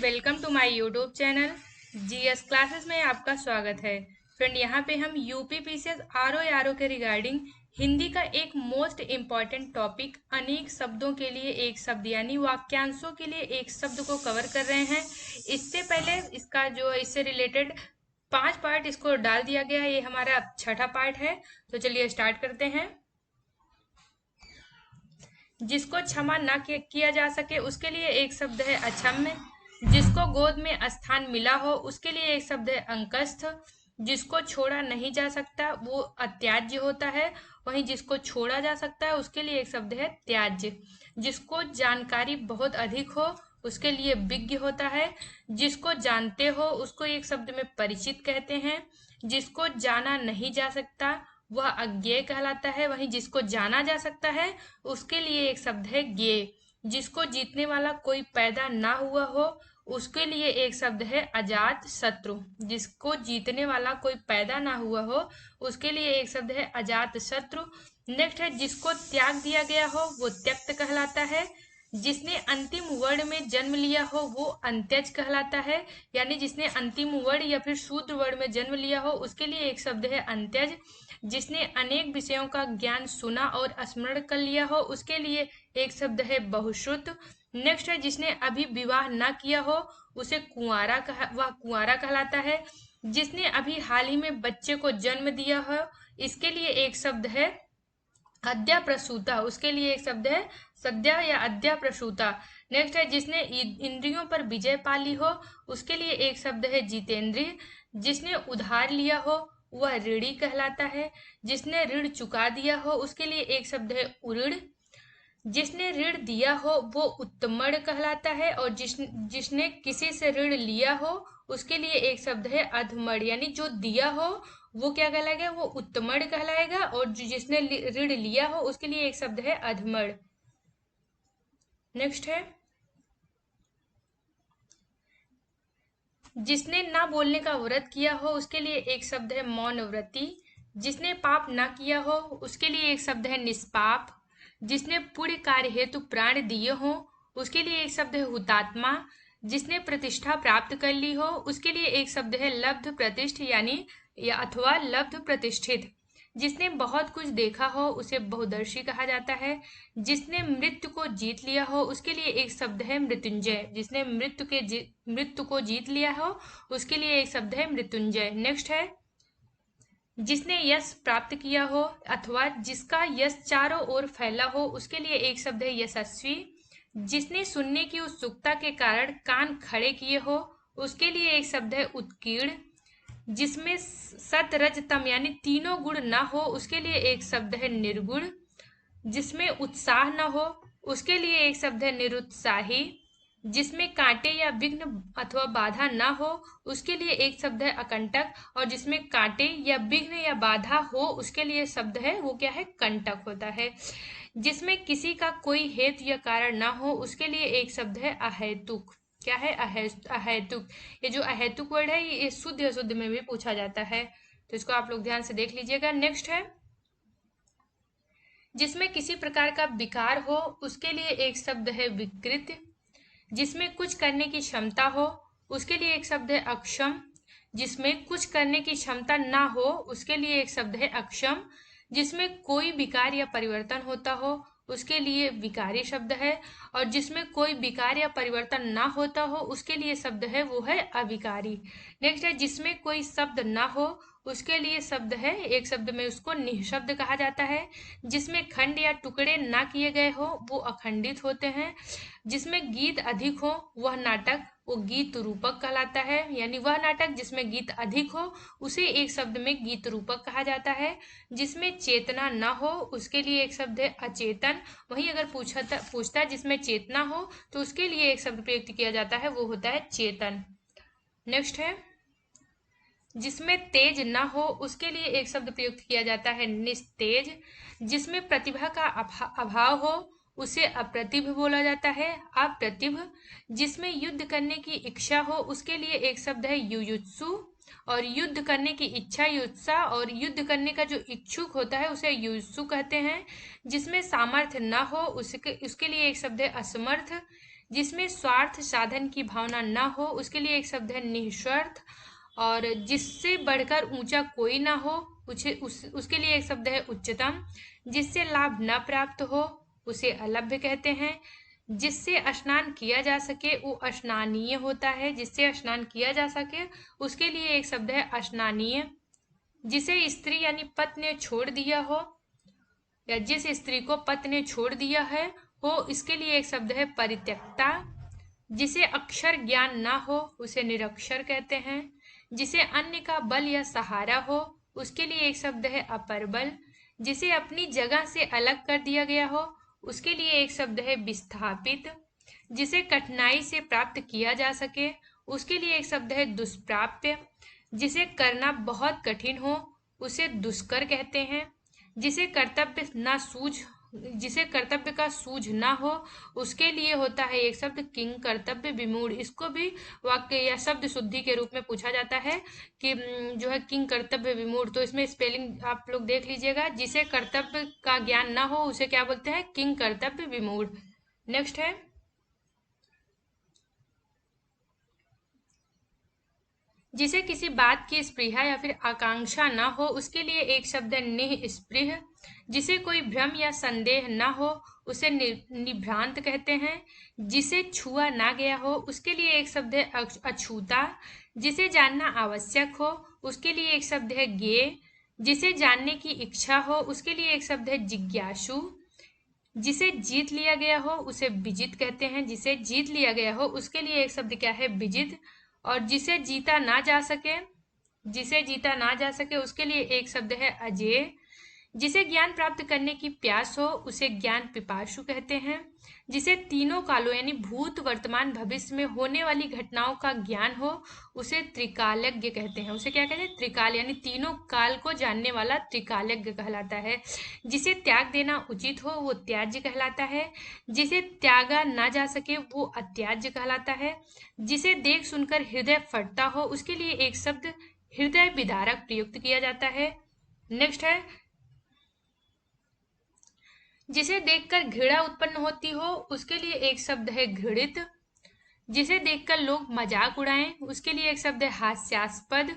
Welcome to my YouTube channel GS classes में आपका स्वागत है। फ्रेंड, यहाँ पे हम यूपी पीसीएस आरओ के रिगार्डिंग हिंदी का एक मोस्ट इम्पॉर्टेंट टॉपिक अनेक शब्दों के लिए एक शब्द यानी वाक्यांशों के लिए एक शब्द को कवर कर रहे हैं। इससे पहले इससे रिलेटेड 5 पार्ट इसको डाल दिया गया है। ये हमारा छठा पार्ट है। तो चलिए स्टार्ट करते हैं। जिसको क्षमा ना किया जा सके उसके लिए एक शब्द है अक्षम्य। जिसको गोद में स्थान मिला हो उसके लिए एक शब्द है अंकस्थ। जिसको छोड़ा नहीं जा सकता वो अत्याज्य होता है। वहीं जिसको छोड़ा जा सकता है उसके लिए एक शब्द है त्याज्य। जिसको जानकारी बहुत अधिक हो उसके लिए विज्ञ होता है। जिसको जानते हो उसको एक शब्द में परिचित कहते हैं। जिसको जाना नहीं जा सकता वह अज्ञेय कहलाता है। वहीं जिसको जाना जा सकता है उसके लिए एक शब्द है ज्ञेय। जिसको जीतने वाला कोई पैदा ना हुआ हो उसके लिए एक शब्द है अजात शत्रु। जिसको जीतने वाला कोई पैदा ना हुआ हो उसके लिए एक शब्द है अजात शत्रु। नेक्स्ट है जिसको त्याग दिया गया हो वो त्यक्त कहलाता है। जिसने अंतिम वर्ण में जन्म लिया हो वो अंत्यज कहलाता है। यानी जिसने अंतिम वर्ण या फिर शूद्र वर्ण में जन्म लिया हो उसके लिए एक शब्द है अंत्यज। जिसने अनेक विषयों का ज्ञान सुना और स्मरण कर लिया हो उसके लिए एक शब्द है बहुश्रुत। नेक्स्ट है जिसने अभी विवाह ना किया हो उसे वह कुंवारा कहलाता है। जिसने अभी हाल ही में बच्चे को जन्म दिया हो इसके लिए एक शब्द है अद्या प्रसूता। उसके लिए एक शब्द है सद्या या अद्या प्रसूता। नेक्स्ट है जिसने इंद्रियों पर विजय पा ली हो उसके लिए एक शब्द है जितेंद्रिय। जिसने उधार लिया हो वह ऋणी कहलाता है। जिसने ऋण चुका दिया हो उसके लिए एक शब्द है उऋण। जिसने ऋण दिया हो वो उत्तमण कहलाता है। और जिसने किसी से ऋण लिया हो उसके लिए एक शब्द है अधमण। यानी जो दिया हो वो क्या कहलाएगा, वो उत्तमण कहलाएगा। और जिसने ऋण लिया हो उसके लिए एक शब्द है अधमण। नेक्स्ट है जिसने ना बोलने का व्रत किया हो उसके लिए एक शब्द है मौन व्रती। जिसने पाप ना किया हो उसके लिए एक शब्द है निष्पाप। जिसने पुण्य कार्य हेतु प्राण दिए हो उसके लिए एक शब्द है हुतात्मा। जिसने प्रतिष्ठा प्राप्त कर ली हो उसके लिए एक शब्द है लब्ध प्रतिष्ठ यानी या अथवा लब्ध प्रतिष्ठित। जिसने बहुत कुछ देखा हो उसे बहुदर्शी कहा जाता है। जिसने मृत्यु को जीत लिया हो उसके लिए एक शब्द है मृत्युंजय। जिसने मृत्यु को जीत लिया हो उसके लिए एक शब्द है मृत्युंजय। नेक्स्ट है जिसने यश प्राप्त किया हो अथवा जिसका यश चारों ओर फैला हो उसके लिए एक शब्द है यशस्वी। जिसने सुनने की उत्सुकता के कारण कान खड़े किए हो उसके लिए एक शब्द है उत्कीर्ण। जिसमें सत रज तम यानी तीनों गुण ना हो उसके लिए एक शब्द है निर्गुण। जिसमें उत्साह न हो उसके लिए एक शब्द है निरुत्साही। जिसमें कांटे या विघ्न अथवा बाधा ना हो उसके लिए एक शब्द है अकंटक। और जिसमें कांटे या विघ्न या बाधा हो उसके लिए शब्द है वो क्या है, कंटक होता है। जिसमें किसी का कोई हेतु या कारण ना हो उसके लिए एक शब्द है अहेतुक। क्या है, अहेतुक। ये जो अहेतुक वर्ड है ये शुद्ध अशुद्ध में भी पूछा जाता है, तो इसको आप लोग ध्यान से देख लीजिएगा। नेक्स्ट है जिसमें किसी प्रकार का विकार हो उसके लिए एक शब्द है विकृत। जिसमें कुछ करने की क्षमता हो उसके लिए एक शब्द है अक्षम। जिसमें कुछ करने की क्षमता ना हो उसके लिए एक शब्द है अक्षम। जिसमें कोई विकार या परिवर्तन होता हो उसके लिए विकारी शब्द है। और जिसमें कोई विकार या परिवर्तन ना होता हो उसके लिए शब्द है वो है अविकारी। नेक्स्ट है जिसमें कोई शब्द ना हो उसके लिए शब्द है, एक शब्द में उसको निःशब्द कहा जाता है। जिसमें खंड या टुकड़े ना किए गए हो वो अखंडित होते हैं। जिसमें गीत अधिक हो वह नाटक वो गीत रूपक कहलाता है। यानी वह नाटक जिसमें गीत अधिक हो उसे एक शब्द में गीत रूपक कहा जाता है। जिसमें चेतना न हो उसके लिए एक शब्द है अचेतन। वहीं अगर पूछता जिसमें चेतना हो तो उसके लिए एक शब्द प्रयुक्त किया जाता है, वो होता है चेतन। नेक्स्ट है जिसमें तेज न हो उसके लिए एक शब्द प्रयुक्त किया जाता है निस्तेज। जिसमें प्रतिभा का अभाव हो उसे अप्रतिभ बोला जाता है, अप्रतिभ। जिसमें युद्ध करने की इच्छा हो उसके लिए एक शब्द है युयुत्सु। और युद्ध करने की इच्छा युत्सा और युद्ध करने का जो इच्छुक होता है उसे युत्सु कहते हैं। जिसमें सामर्थ्य न हो उसके लिए एक शब्द है असमर्थ। जिसमें स्वार्थ साधन की भावना न हो उसके लिए एक शब्द है निस्वार्थ। और जिससे बढ़कर ऊंचा कोई ना हो उसके लिए एक शब्द है उच्चतम। जिससे लाभ न प्राप्त हो उसे अलभ्य कहते हैं। जिससे स्नान किया जा सके वो स्नानीय होता है। जिससे स्नान किया जा सके उसके लिए एक शब्द है स्नानीय। जिसे स्त्री यानी पति ने छोड़ दिया हो या जिस स्त्री को पति ने छोड़ दिया है हो इसके लिए एक शब्द है परित्यक्ता। जिसे अक्षर ज्ञान ना हो उसे निरक्षर कहते हैं। जिसे अन्य का बल या सहारा हो उसके लिए एक शब्द है अपरबल। जिसे अपनी जगह से अलग कर दिया गया हो उसके लिए एक शब्द है विस्थापित। जिसे कठिनाई से प्राप्त किया जा सके उसके लिए एक शब्द है दुष्प्राप्य। जिसे करना बहुत कठिन हो उसे दुष्कर कहते हैं। जिसे कर्तव्य ना सूझ जिसे कर्तव्य का सूझ ना हो उसके लिए होता है एक शब्द किंग कर्तव्य विमूढ़। इसको भी वाक्य या शब्द शुद्धि के रूप में पूछा जाता है कि जो है किंग कर्तव्य विमूढ़। तो इसमें स्पेलिंग आप लोग देख लीजिएगा। जिसे कर्तव्य का ज्ञान ना हो उसे क्या बोलते हैं किंग कर्तव्य विमूढ़। नेक्स्ट है जिसे किसी बात की स्पृहा या फिर आकांक्षा न हो उसके लिए एक शब्द है निःस्पृह। जिसे कोई भ्रम या संदेह न हो उसे निभ्रांत कहते हैं। जिसे छुआ ना गया हो उसके लिए एक शब्द है अछूता। जिसे जानना आवश्यक हो उसके लिए एक शब्द है ज्ञेय। जिसे जानने की इच्छा हो उसके लिए एक शब्द है जिज्ञासु। जिसे जीत लिया गया हो उसे विजित कहते हैं। जिसे जीत लिया गया हो उसके लिए एक शब्द क्या है विजित। और जिसे जीता ना जा सके उसके लिए एक शब्द है अजेय। जिसे ज्ञान प्राप्त करने की प्यास हो उसे ज्ञान पिपासु कहते हैं। जिसे तीनों कालों यानी भूत वर्तमान भविष्य में होने वाली घटनाओं का ज्ञान हो उसे त्रिकालज्ञ कहते हैं। उसे क्या कहते हैं त्रिकाल यानी तीनों काल को जानने वाला त्रिकालज्ञ कहलाता है। जिसे त्याग देना उचित हो वो त्याज्य कहलाता है। जिसे त्यागा ना जा सके वो अत्याज्य कहलाता है। जिसे देख सुनकर हृदय फटता हो उसके लिए एक शब्द हृदय विदारक प्रयुक्त किया जाता है। नेक्स्ट है जिसे देखकर घृणा उत्पन्न होती हो उसके लिए एक शब्द है घृणित। जिसे देखकर लोग मजाक उड़ाएं उसके लिए एक शब्द है हास्यास्पद।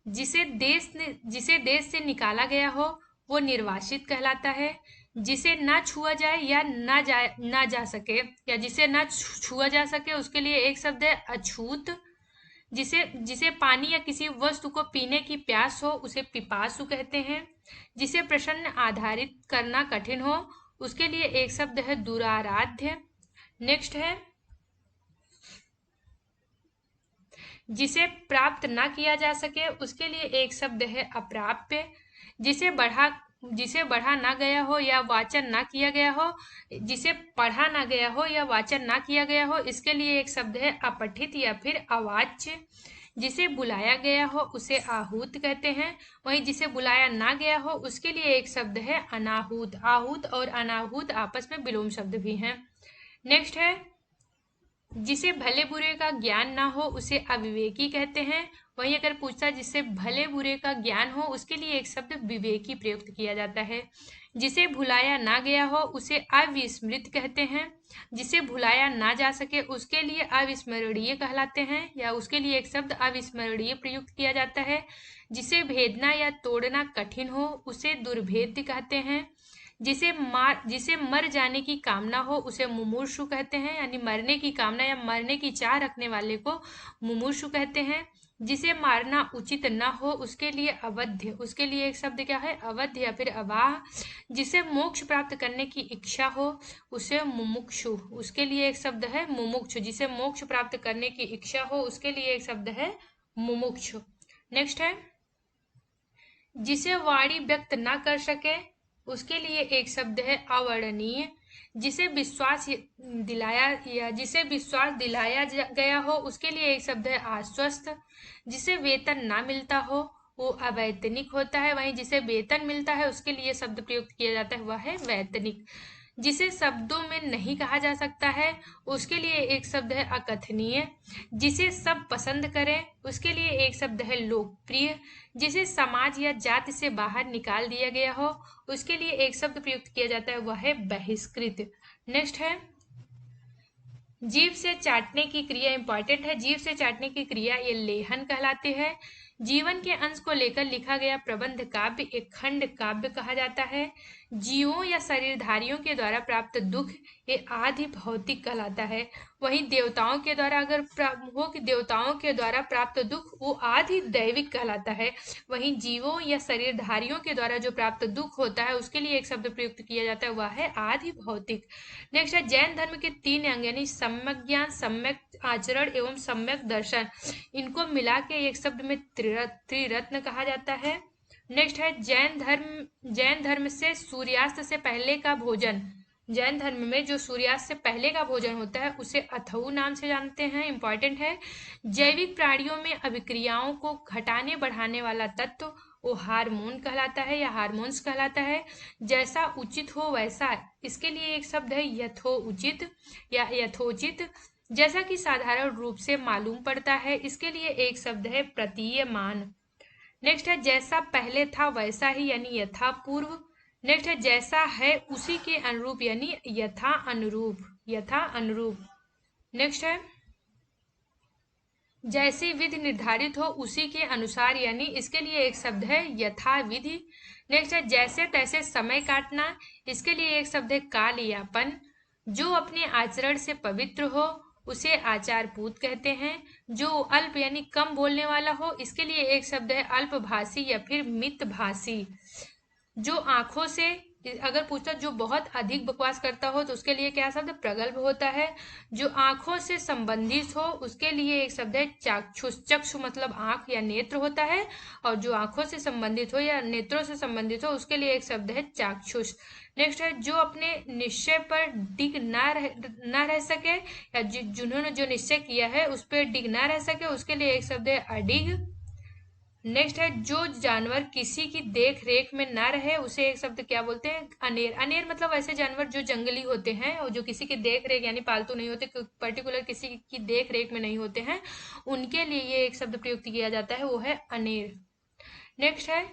जिसे देश से निकाला गया हो वो निर्वासित कहलाता है। जिसे ना छुआ जाए या ना जा सके या जिसे ना छुआ जा सके उसके लिए एक शब्द है अछूत। जिसे जिसे पानी या किसी वस्तु को पीने की प्यास हो उसे पिपासु कहते हैं। जिसे प्रश्न आधारित करना कठिन हो उसके लिए एक शब्द है दुराराध्य। नेक्स्ट है जिसे प्राप्त ना किया जा सके उसके लिए एक शब्द है अप्राप्य। जिसे पढ़ा ना गया हो या वाचन ना किया गया हो जिसे पढ़ा ना गया हो या वाचन ना किया गया हो इसके लिए एक शब्द है अपठित या फिर अवाच्य। जिसे बुलाया गया हो उसे आहूत कहते हैं। वहीं जिसे बुलाया ना गया हो उसके लिए एक शब्द है अनाहूत। आहूत और अनाहूत आपस में विलोम शब्द भी हैं। नेक्स्ट है जिसे भले बुरे का ज्ञान ना हो उसे अविवेकी कहते हैं। वहीं अगर पूछता जिससे भले बुरे का ज्ञान हो उसके लिए एक शब्द विवेकी प्रयुक्त किया जाता है। जिसे भुलाया ना गया हो उसे अविस्मृत कहते हैं। जिसे भुलाया ना जा सके उसके लिए अविस्मरणीय कहलाते हैं या उसके लिए एक शब्द अविस्मरणीय प्रयुक्त किया जाता है। जिसे भेदना या तोड़ना कठिन हो उसे दुर्भेद्य कहते हैं। जिसे मर जाने की कामना हो उसे मुमूर्षु कहते हैं यानी मरने की कामना या मरने की चाह रखने वाले को मुमूर्षु कहते हैं। जिसे मारना उचित न हो उसके लिए अवध्य। उसके लिए एक शब्द क्या है अवध्य या फिर अवाह। जिसे मोक्ष प्राप्त करने की इच्छा हो उसे मुमुक्षु। उसके लिए एक शब्द है मुमुक्षु। जिसे मोक्ष प्राप्त करने की इच्छा हो उसके लिए एक शब्द है मुमुक्षु। नेक्स्ट है जिसे वाणी व्यक्त न कर सके उसके लिए एक शब्द है अवर्णनीय। जिसे विश्वास दिलाया गया हो उसके लिए एक शब्द है आश्वस्त। जिसे वेतन ना मिलता हो वो अवैतनिक होता है। वहीं जिसे वेतन मिलता है उसके लिए शब्द प्रयुक्त किया जाता है वह है वैतनिक। जिसे शब्दों में नहीं कहा जा सकता है उसके लिए एक शब्द है अकथनीय। जिसे सब पसंद करें उसके लिए एक शब्द है लोकप्रिय। जिसे समाज या जाति से बाहर निकाल दिया गया हो उसके लिए एक शब्द प्रयुक्त किया जाता है वह है बहिष्कृत। नेक्स्ट है जीभ से चाटने की क्रिया इंपॉर्टेंट है। जीभ से चाटने की क्रिया ये लेहन कहलाती है। जीवन के अंश को लेकर लिखा गया प्रबंध काव्य एक खंड काव्य कहा जाता है। जीवों या शरीरधारियों के द्वारा प्राप्त दुख ये आधि भौतिक कहलाता है। वहीं देवताओं के द्वारा अगर हो कि देवताओं के द्वारा प्राप्त दुख वो आधि दैविक कहलाता है। वहीं जीवों या शरीरधारियों के द्वारा जो प्राप्त दुख होता है उसके लिए एक शब्द प्रयुक्त किया जाता है, वह है आधि भौतिक। नेक्स्ट है जैन धर्म के 3 अंग यानी सम्यक ज्ञान, सम्यक आचरण एवं सम्यक दर्शन, इनको मिला के एक शब्द में त्रिरत्न कहा जाता है। नेक्स्ट है जैन धर्म से सूर्यास्त से पहले का भोजन, जैन धर्म में जो सूर्यास्त से पहले का भोजन होता है उसे अथऊ नाम से जानते हैं, इंपॉर्टेंट है। जैविक प्राणियों में अभिक्रियाओं को घटाने बढ़ाने वाला तत्व वो हार्मोन कहलाता है या हार्मोन्स कहलाता है। जैसा उचित हो वैसा, इसके लिए एक शब्द है यथोउचित या यथोचित, जैसा कि साधारण रूप से मालूम पड़ता है, इसके लिए एक शब्द है प्रतीयमान। नेक्स्ट है जैसा पहले था वैसा ही यानी यथा पूर्व। नेक्स्ट है जैसा है उसी के अनुरूप यानी यथा अनुरूप, यथा अनुरूप। नेक्स्ट है जैसी विधि निर्धारित हो उसी के अनुसार यानी इसके लिए एक शब्द है यथा विधि। नेक्स्ट है जैसे तैसे समय काटना, इसके लिए एक शब्द है कालयापन। जो अपने आचरण से पवित्र हो उसे आचारपूत कहते हैं। जो अल्प यानी कम बोलने वाला हो, इसके लिए एक शब्द है अल्पभाषी या फिर मितभाषी। जो आंखों से अगर पूछता जो बहुत अधिक बकवास करता हो तो उसके लिए क्या शब्द प्रगल्भ होता है। जो आंखों से संबंधित हो उसके लिए एक शब्द है चाक्षुष, चक्षु मतलब आंख या नेत्र होता है, और जो आंखों से संबंधित हो या नेत्रों से संबंधित हो उसके लिए एक शब्द है चाक्षुष। नेक्स्ट है जो अपने निश्चय पर डिग ना रह सके या जिन्होंने जो निश्चय किया है उस पर डिग ना रह सके उसके लिए एक शब्द है अडिग। नेक्स्ट है जो जानवर किसी की देख रेख में ना रहे उसे एक शब्द क्या बोलते हैं अनेर। अनेर मतलब ऐसे जानवर जो जंगली होते हैं और जो किसी की देख रेख यानी पालतू नहीं होते, पर्टिकुलर किसी की देख रेख में नहीं होते हैं, उनके लिए ये एक शब्द प्रयुक्त किया जाता है, वो है अनेर। नेक्स्ट है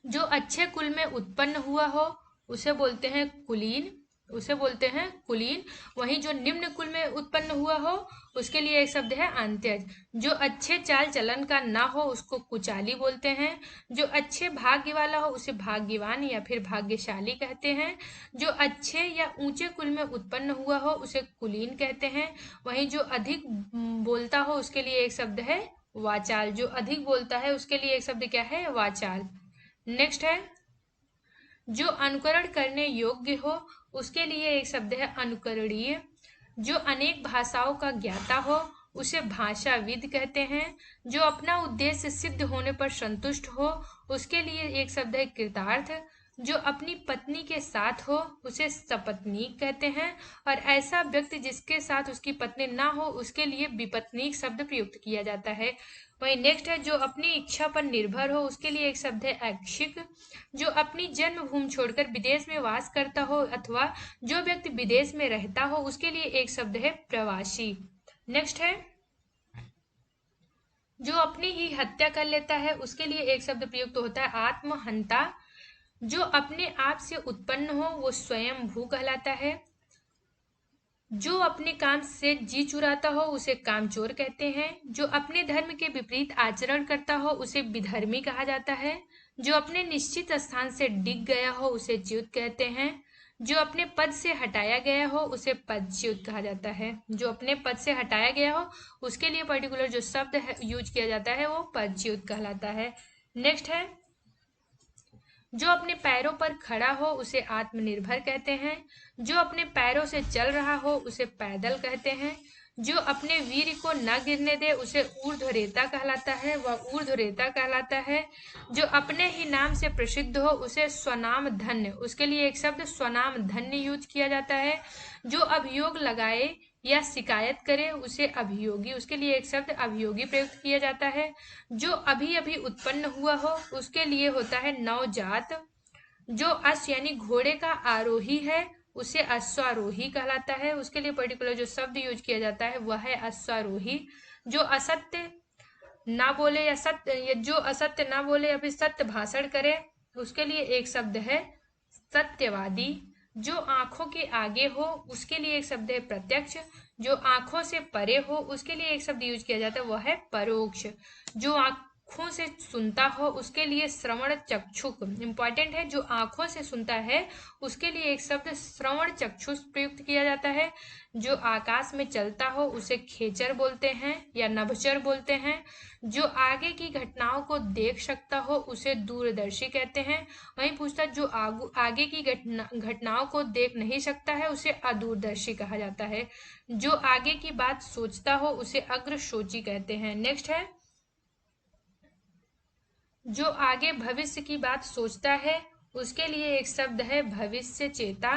जो अच्छे कुल में उत्पन्न हुआ हो उसे बोलते हैं कुलीन, उसे बोलते हैं कुलीन। वहीं जो निम्न कुल में उत्पन्न हुआ हो उसके लिए एक शब्द है अंत्यज। जो अच्छे चाल चलन का ना हो उसको कुचाली बोलते हैं। जो अच्छे भाग्य वाला हो उसे भाग्यवान या फिर भाग्यशाली कहते हैं। जो अच्छे या ऊंचे कुल में उत्पन्न हुआ हो उसे कुलीन कहते हैं। वहीं जो अधिक बोलता हो उसके लिए एक शब्द है वाचाल, जो अधिक बोलता है उसके लिए एक शब्द क्या है वाचाल। नेक्स्ट है जो अनुकरण करने योग्य हो उसके लिए एक शब्द है अनुकरणीय। जो अनेक भाषाओं का ज्ञाता हो उसे भाषाविद कहते हैं। जो अपना उद्देश्य सिद्ध होने पर संतुष्ट हो उसके लिए एक शब्द है कृतार्थ। जो अपनी पत्नी के साथ हो उसे सपत्नीक कहते हैं, और ऐसा व्यक्ति जिसके साथ उसकी पत्नी ना हो उसके लिए विपत्नीक शब्द प्रयुक्त किया जाता है। वही नेक्स्ट है जो अपनी इच्छा पर निर्भर हो उसके लिए एक शब्द है ऐच्छिक। जो अपनी जन्मभूमि छोड़कर विदेश में वास करता हो अथवा जो व्यक्ति विदेश में रहता हो उसके लिए एक शब्द है प्रवासी। नेक्स्ट है जो अपनी ही हत्या कर लेता है उसके लिए एक शब्द प्रयुक्त होता है आत्महंता। जो अपने आप से उत्पन्न हो वो स्वयं भू कहलाता है। जो अपने काम से जी चुराता हो उसे कामचोर कहते हैं। जो अपने धर्म के विपरीत आचरण करता हो उसे विधर्मी कहा जाता है। जो अपने निश्चित स्थान से डिग गया हो उसे च्युत कहते हैं। जो अपने पद से हटाया गया हो उसे पदच्युत कहा जाता है। जो अपने पद से हटाया गया हो उसके लिए पर्टिकुलर जो शब्द यूज किया जाता है वो पदच्युत कहलाता है। नेक्स्ट है जो अपने पैरों पर खड़ा हो उसे आत्मनिर्भर कहते हैं। जो अपने पैरों से चल रहा हो उसे पैदल कहते हैं। जो अपने वीर को न गिरने दे उसे ऊर्ध्वरेता कहलाता है, वह ऊर्ध्वरेता कहलाता है। जो अपने ही नाम से प्रसिद्ध हो उसे स्वनाम धन्य, उसके लिए एक शब्द स्वनाम धन्य यूज किया जाता है। जो अभियोग लगाए या शिकायत करे उसे अभियोगी, उसके लिए एक शब्द अभियोगी प्रयुक्त किया जाता है। जो अभी अभी उत्पन्न हुआ हो उसके लिए होता है नवजात। जो अश्व यानी घोड़े का आरोही है उसे अश्वारोही कहलाता है, उसके लिए पर्टिकुलर जो शब्द यूज किया जाता है वह है अश्वारोही। जो असत्य ना बोले या सत्य, जो असत्य ना बोले या फिर सत्य भाषण करे उसके लिए एक शब्द है सत्यवादी। जो आंखों के आगे हो उसके लिए एक शब्द है प्रत्यक्ष। जो आंखों से परे हो उसके लिए एक शब्द यूज किया जाता है, वह है परोक्ष। जो आंखों से सुनता हो उसके लिए श्रवण चक्षुक इंपॉर्टेंट है। जो आंखों से सुनता है उसके लिए एक शब्द श्रवण चक्षुष प्रयुक्त किया जाता है। जो आकाश में चलता हो उसे खेचर बोलते हैं या नभचर बोलते हैं। जो आगे की घटनाओं को देख सकता हो उसे दूरदर्शी कहते हैं। वहीं पूछता जो आगे की घटनाओं को देख नहीं सकता है उसे अदूरदर्शी कहा जाता है। जो आगे की बात सोचता हो उसे अग्रसोची कहते हैं। नेक्स्ट है, जो आगे भविष्य की बात सोचता है उसके लिए एक शब्द है भविष्य चेता।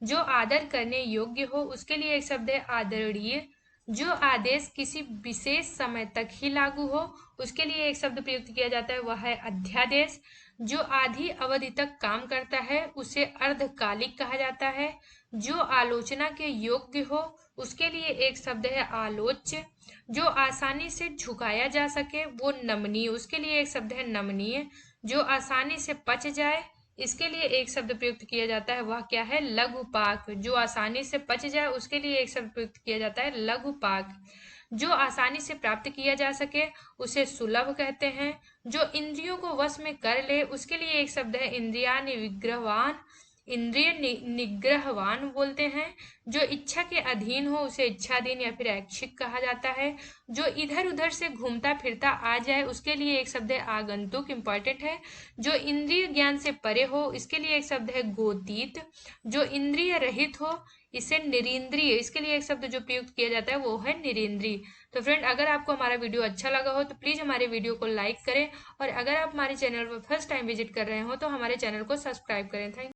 जो आदर करने योग्य हो उसके लिए एक शब्द है आदरणीय। जो आदेश किसी विशेष समय तक ही लागू हो उसके लिए एक शब्द प्रयुक्त किया जाता है, वह है अध्यादेश। जो आधी अवधि तक काम करता है उसे अर्धकालिक कहा जाता है। जो आलोचना के योग्य हो उसके लिए एक शब्द है आलोच्य। जो आसानी से झुकाया जा सके वो नमनीय, उसके लिए एक शब्द है नमनीय। जो आसानी से पच जाए इसके लिए एक शब्द प्रयुक्त किया जाता है, वह क्या है, लघुपाक। जो आसानी से पच जाए उसके लिए एक शब्द प्रयुक्त किया जाता है लघुपाक। जो आसानी से प्राप्त किया जा सके उसे सुलभ कहते हैं। जो इंद्रियों को वश में कर ले उसके लिए एक शब्द है इंद्रियानि विग्रहवान, इंद्रिय निग्रहवान बोलते हैं। जो इच्छा के अधीन हो उसे इच्छाधीन या फिर ऐच्छिक कहा जाता है। जो इधर उधर से घूमता फिरता आ जाए उसके लिए एक शब्द है आगंतुक, इंपॉर्टेंट है। जो इंद्रिय ज्ञान से परे हो इसके लिए एक शब्द है गोतीत। जो इंद्रिय रहित हो इसे निरिंद्रिय, इसके लिए एक शब्द जो प्रयुक्त किया जाता है वो है निरिंद्रिय। तो फ्रेंड, अगर आपको हमारा वीडियो अच्छा लगा हो तो प्लीज हमारे वीडियो को लाइक करें, और अगर आप हमारे चैनल पर फर्स्ट टाइम विजिट कर रहे हो तो हमारे चैनल को सब्सक्राइब करें। थैंक